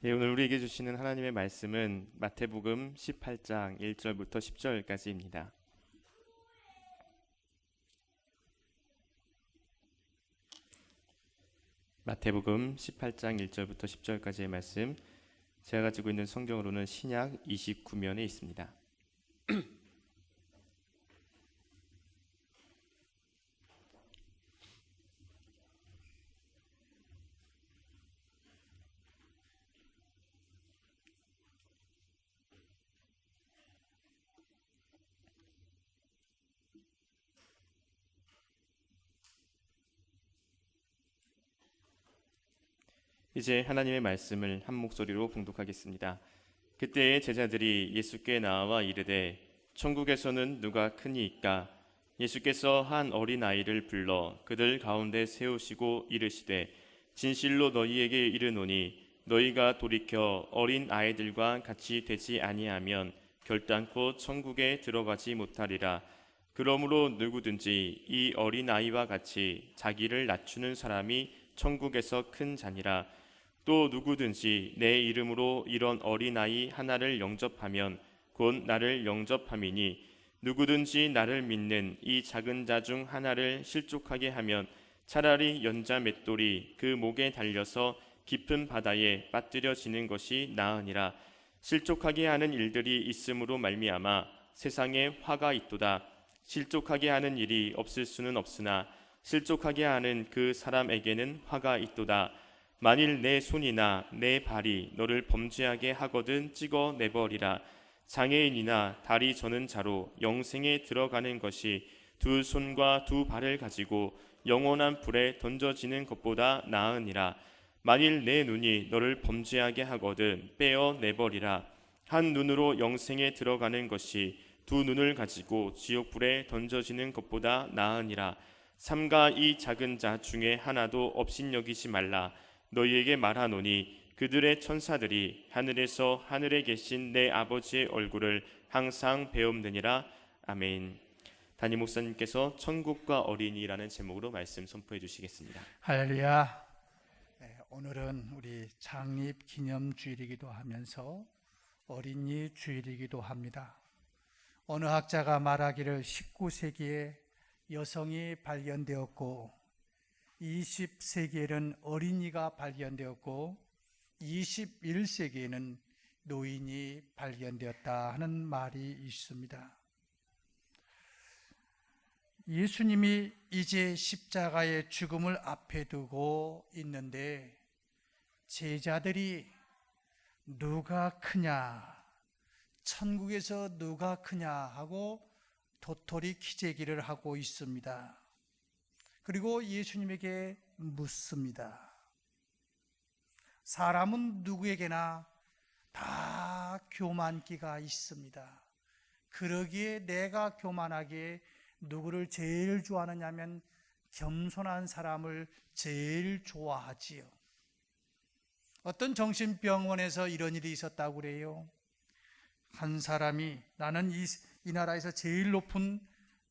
예, 오늘 우리에게 주시는 하나님의 말씀은 마태복음 18장 1절부터 10절까지입니다. 마태복음 18장 1절부터 10절까지의 말씀, 제가 가지고 있는 성경으로는 신약 29면에 있습니다. 이제 하나님의 말씀을 한 목소리로 봉독하겠습니다. 그때의 제자들이 예수께 나와 이르되 천국에서는 누가 크니이까? 예수께서 한 어린 아이를 불러 그들 가운데 세우시고 이르시되 진실로 너희에게 이르노니 너희가 돌이켜 어린 아이들과 같이 되지 아니하면 결단코 천국에 들어가지 못하리라. 그러므로 누구든지 이 어린 아이와 같이 자기를 낮추는 사람이 천국에서 큰 자니라. 또 누구든지 내 이름으로 이런 어린아이 하나를 영접하면 곧 나를 영접함이니 누구든지 나를 믿는 이 작은 자 중 하나를 실족하게 하면 차라리 연자 맷돌이 그 목에 달려서 깊은 바다에 빠뜨려지는 것이 나으니라. 실족하게 하는 일들이 있음으로 말미암아 세상에 화가 있도다. 실족하게 하는 일이 없을 수는 없으나 실족하게 하는 그 사람에게는 화가 있도다. 만일 내 손이나 내 발이 너를 범죄하게 하거든 찍어 내버리라. 장애인이나 다리 저는 자로 영생에 들어가는 것이 두 손과 두 발을 가지고 영원한 불에 던져지는 것보다 나으니라. 만일 내 눈이 너를 범죄하게 하거든 빼어 내버리라. 한 눈으로 영생에 들어가는 것이 두 눈을 가지고 지옥불에 던져지는 것보다 나으니라. 삼가 이 작은 자 중에 하나도 업신여기지 말라. 너희에게 말하노니 그들의 천사들이 하늘에서 하늘에 계신 내 아버지의 얼굴을 항상 배움느니라. 아멘. 담임 목사님께서 천국과 어린이라는 제목으로 말씀 선포해 주시겠습니다. 할렐루야. 오늘은 우리 창립 기념 주일이기도 하면서 어린이 주일이기도 합니다. 어느 학자가 말하기를 19세기에 여성이 발견되었고 20세기에는 어린이가 발견되었고 21세기에는 노인이 발견되었다 하는 말이 있습니다. 예수님이 이제 십자가의 죽음을 앞에 두고 있는데 제자들이 누가 크냐, 천국에서 누가 크냐 하고 도토리 키재기를 하고 있습니다. 그리고 예수님에게 묻습니다. 사람은 누구에게나 다 교만기가 있습니다. 그러기에 내가 교만하게 누구를 제일 좋아하느냐면 겸손한 사람을 제일 좋아하지요. 어떤 정신병원에서 이런 일이 있었다고 그래요. 한 사람이 나는 이 나라에서 제일 높은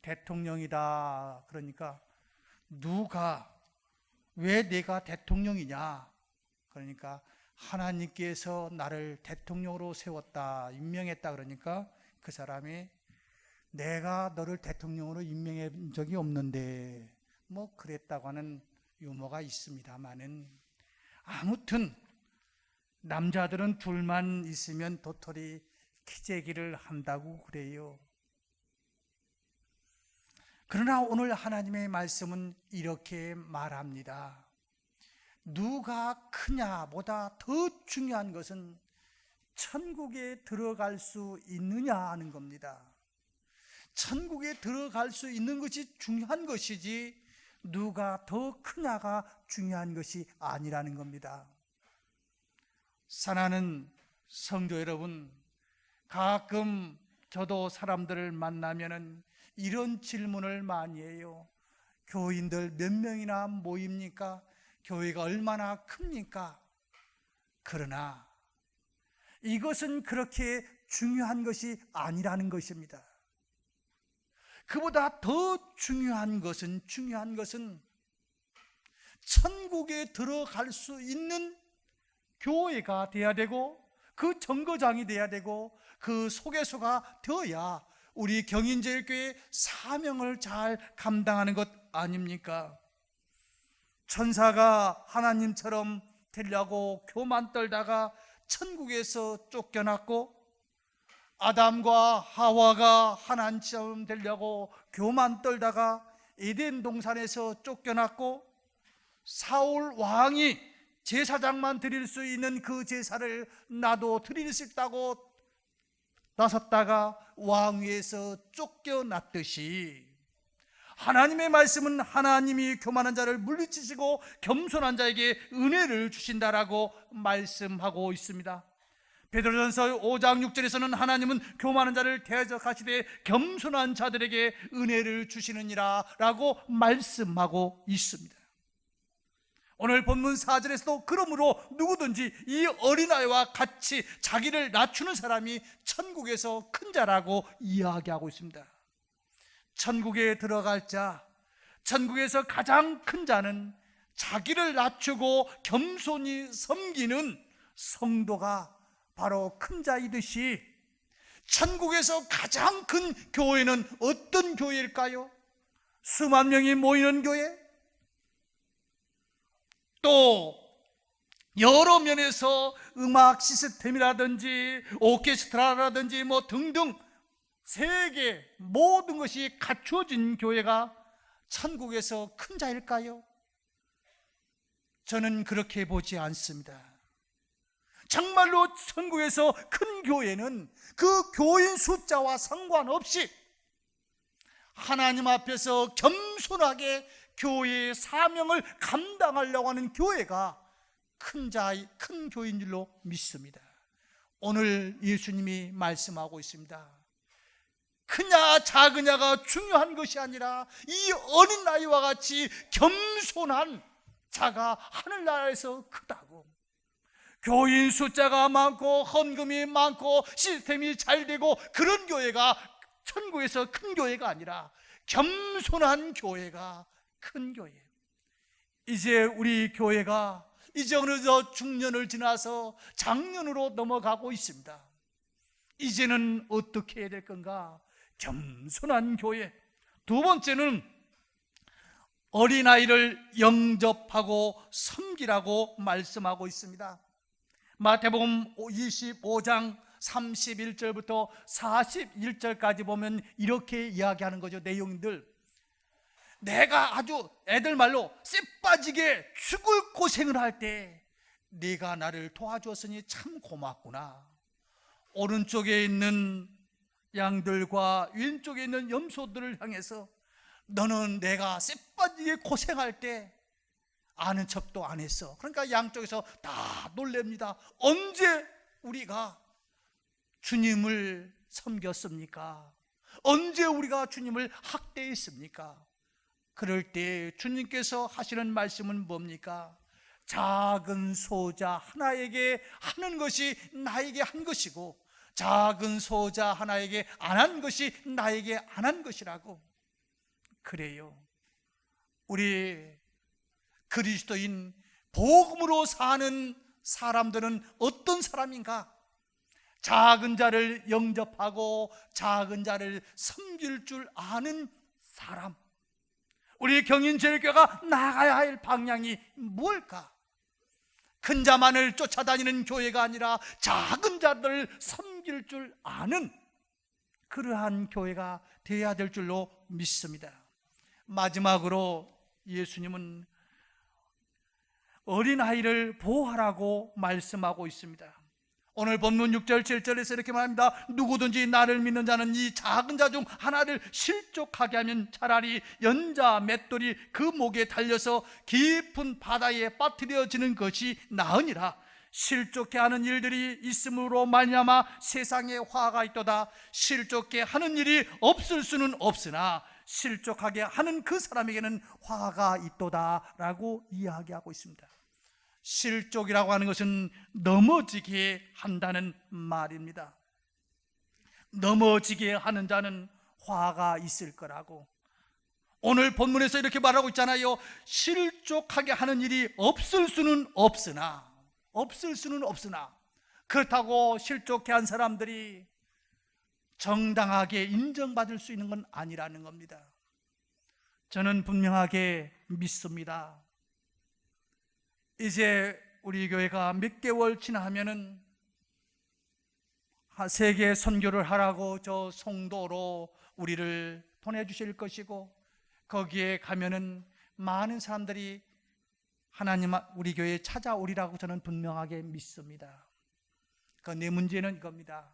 대통령이다. 그러니까 누가 왜 내가 대통령이냐? 그러니까 하나님께서 나를 대통령으로 세웠다, 임명했다. 그러니까 그 사람이 내가 너를 대통령으로 임명한 적이 없는데 뭐 그랬다고 하는 유머가 있습니다만은 아무튼 남자들은 둘만 있으면 도토리 키재기를 한다고 그래요. 그러나 오늘 하나님의 말씀은 이렇게 말합니다. 누가 크냐보다 더 중요한 것은 천국에 들어갈 수 있느냐 하는 겁니다. 천국에 들어갈 수 있는 것이 중요한 것이지 누가 더 크냐가 중요한 것이 아니라는 겁니다. 사랑하는 성도 여러분, 가끔 저도 사람들을 만나면은 이런 질문을 많이 해요. 교인들 몇 명이나 모입니까? 교회가 얼마나 큽니까? 그러나 이것은 그렇게 중요한 것이 아니라는 것입니다. 그보다 더 중요한 것은 천국에 들어갈 수 있는 교회가 돼야 되고 그 정거장이 돼야 되고 그 소개소가 되어야 우리 경인제일교회의 사명을 잘 감당하는 것 아닙니까? 천사가 하나님처럼 되려고 교만 떨다가 천국에서 쫓겨났고, 아담과 하와가 하나님처럼 되려고 교만 떨다가 에덴 동산에서 쫓겨났고, 사울 왕이 제사장만 드릴 수 있는 그 제사를 나도 드릴 수 있다고 나섰다가 왕위에서 쫓겨났듯이, 하나님의 말씀은 하나님이 교만한 자를 물리치시고 겸손한 자에게 은혜를 주신다라고 말씀하고 있습니다. 베드로전서 5장 6절에서는 하나님은 교만한 자를 대적하시되 겸손한 자들에게 은혜를 주시느니라 라고 말씀하고 있습니다. 오늘 본문 4절에서도 그러므로 누구든지 이 어린아이와 같이 자기를 낮추는 사람이 천국에서 큰 자라고 이야기하고 있습니다. 천국에 들어갈 자, 천국에서 가장 큰 자는 자기를 낮추고 겸손히 섬기는 성도가 바로 큰 자이듯이, 천국에서 가장 큰 교회는 어떤 교회일까요? 수만 명이 모이는 교회? 또 여러 면에서 음악 시스템이라든지 오케스트라라든지 뭐 등등 세계 모든 것이 갖추어진 교회가 천국에서 큰 자일까요? 저는 그렇게 보지 않습니다. 정말로 천국에서 큰 교회는 그 교인 숫자와 상관없이 하나님 앞에서 겸손하게 교회의 사명을 감당하려고 하는 교회가 큰 교회인 줄로 믿습니다. 오늘 예수님이 말씀하고 있습니다. 크냐 작으냐가 중요한 것이 아니라 이 어린 나이와 같이 겸손한 자가 하늘나라에서 크다고. 교인 숫자가 많고 헌금이 많고 시스템이 잘 되고 그런 교회가 천국에서 큰 교회가 아니라 겸손한 교회가 큰 교회예요. 이제 우리 교회가 이제 어느덧 중년을 지나서 장년으로 넘어가고 있습니다. 이제는 어떻게 해야 될 건가? 겸손한 교회. 두 번째는 어린아이를 영접하고 섬기라고 말씀하고 있습니다. 마태복음 25장 31절부터 41절까지 보면 이렇게 이야기하는 거죠. 내용들, 내가 아주 애들 말로 쎄 빠지게 죽을 고생을 할 때 네가 나를 도와주었으니 참 고맙구나. 오른쪽에 있는 양들과 왼쪽에 있는 염소들을 향해서 너는 내가 쎄 빠지게 고생할 때 아는 척도 안 했어. 그러니까 양쪽에서 다 놀랍니다. 언제 우리가 주님을 섬겼습니까? 언제 우리가 주님을 학대했습니까? 그럴 때 주님께서 하시는 말씀은 뭡니까? 작은 소자 하나에게 하는 것이 나에게 한 것이고 작은 소자 하나에게 안 한 것이 나에게 안 한 것이라고. 그래요. 우리 그리스도인 복음으로 사는 사람들은 어떤 사람인가? 작은 자를 영접하고 작은 자를 섬길 줄 아는 사람. 우리 경인제일교회가 나가야 할 방향이 뭘까? 큰 자만을 쫓아다니는 교회가 아니라 작은 자들을 섬길 줄 아는 그러한 교회가 되어야 될 줄로 믿습니다. 마지막으로 예수님은 어린아이를 보호하라고 말씀하고 있습니다. 오늘 본문 6절 7절에서 이렇게 말합니다. 누구든지 나를 믿는 자는 이 작은 자 중 하나를 실족하게 하면 차라리 연자 맷돌이 그 목에 달려서 깊은 바다에 빠뜨려지는 것이 나으니라. 실족해 하는 일들이 있음으로 말미암아 세상에 화가 있도다. 실족해 하는 일이 없을 수는 없으나 실족하게 하는 그 사람에게는 화가 있도다 라고 이야기하고 있습니다. 실족이라고 하는 것은 넘어지게 한다는 말입니다. 넘어지게 하는 자는 화가 있을 거라고. 오늘 본문에서 이렇게 말하고 있잖아요. 실족하게 하는 일이 없을 수는 없으나 없을 수는 없으나 그렇다고 실족해 한 사람들이 정당하게 인정받을 수 있는 건 아니라는 겁니다. 저는 분명하게 믿습니다. 이제 우리 교회가 몇 개월 지나면은 세계 선교를 하라고 저 송도로 우리를 보내주실 것이고, 거기에 가면은 많은 사람들이 하나님 우리 교회에 찾아오리라고 저는 분명하게 믿습니다. 그 내 문제는 이겁니다.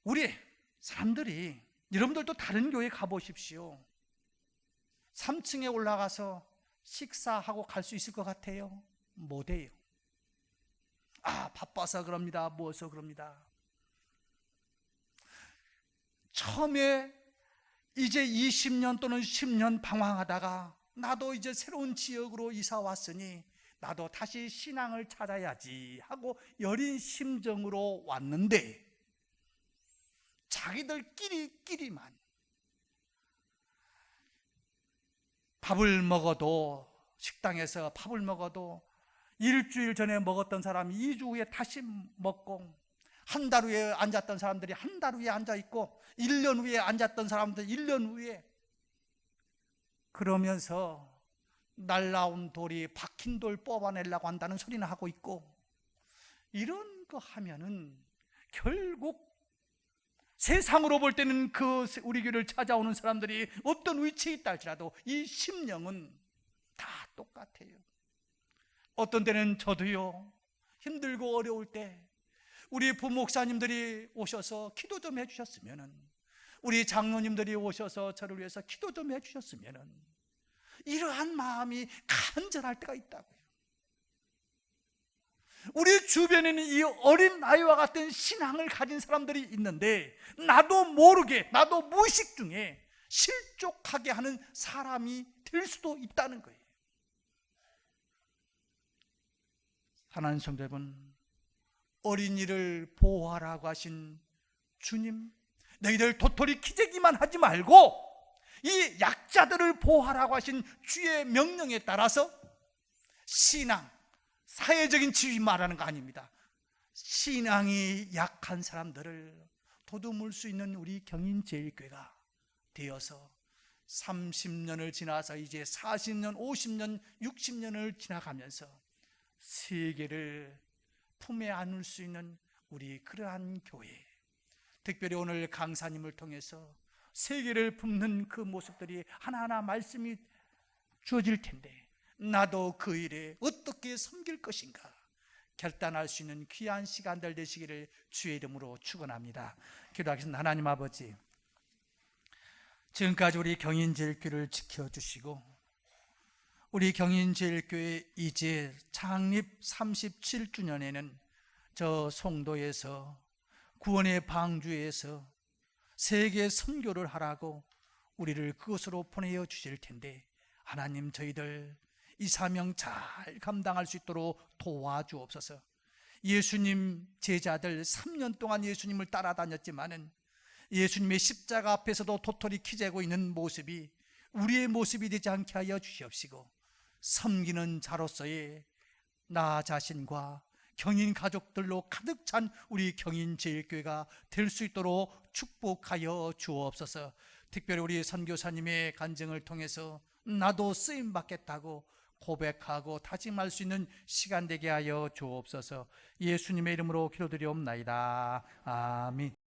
우리 사람들이, 여러분들도 다른 교회 가보십시오. 3층에 올라가서 식사하고 갈 수 있을 것 같아요? 못해요. 바빠서 그럽니다. 무엇서 그럽니다. 처음에 이제 20년 또는 10년 방황하다가 나도 이제 새로운 지역으로 이사 왔으니 나도 다시 신앙을 찾아야지 하고 여린 심정으로 왔는데, 자기들끼리만 밥을 먹어도, 식당에서 밥을 먹어도 일주일 전에 먹었던 사람이 2주 후에 다시 먹고, 한 달 후에 앉았던 사람들이 한 달 후에 앉아있고, 1년 후에 앉았던 사람들 1년 후에, 그러면서 날라온 돌이 박힌 돌 뽑아내려고 한다는 소리는 하고 있고, 이런 거 하면은 결국 세상으로 볼 때는 그 우리 교회를 찾아오는 사람들이 어떤 위치에 있다 할지라도 이 심령은 다 똑같아요. 어떤 때는 저도요, 힘들고 어려울 때 우리 부목사님들이 오셔서 기도 좀 해주셨으면은, 우리 장로님들이 오셔서 저를 위해서 기도 좀 해주셨으면은, 이러한 마음이 간절할 때가 있다고요. 우리 주변에는 이 어린 아이와 같은 신앙을 가진 사람들이 있는데, 나도 모르게, 나도 무의식 중에 실족하게 하는 사람이 될 수도 있다는 거예요. 하나님 성도 여러분, 어린이를 보호하라고 하신 주님, 너희들 도토리 키재기만 하지 말고 이 약자들을 보호하라고 하신 주의 명령에 따라서 신앙, 사회적인 지위 말하는 거 아닙니다. 신앙이 약한 사람들을 도듬을 수 있는 우리 경인제일교회가 되어서 30년을 지나서 이제 40년, 50년, 60년을 지나가면서 세계를 품에 안을 수 있는 우리 그러한 교회, 특별히 오늘 강사님을 통해서 세계를 품는 그 모습들이 하나하나 말씀이 주어질 텐데, 나도 그 일에 어떻게 섬길 것인가 결단할 수 있는 귀한 시간들 되시기를 주의 이름으로 축원합니다. 기도하겠습니다. 하나님 아버지, 지금까지 우리 경인제일교회를 지켜주시고, 우리 경인제일교회 이제 창립 37주년에는 저 송도에서, 구원의 방주에서 세계 선교를 하라고 우리를 그곳으로 보내어 주실 텐데, 하나님 저희들 이 사명 잘 감당할 수 있도록 도와주옵소서. 예수님 제자들 3년 동안 예수님을 따라다녔지만은 예수님의 십자가 앞에서도 도토리 키재고 있는 모습이 우리의 모습이 되지 않게 하여 주시옵시고, 섬기는 자로서의 나 자신과 경인 가족들로 가득 찬 우리 경인제일교회가 될 수 있도록 축복하여 주옵소서. 특별히 우리 선교사님의 간증을 통해서 나도 쓰임 받겠다고 고백하고 다짐할 수 있는 시간 되게 하여 주옵소서. 예수님의 이름으로 기도드리옵나이다. 아멘.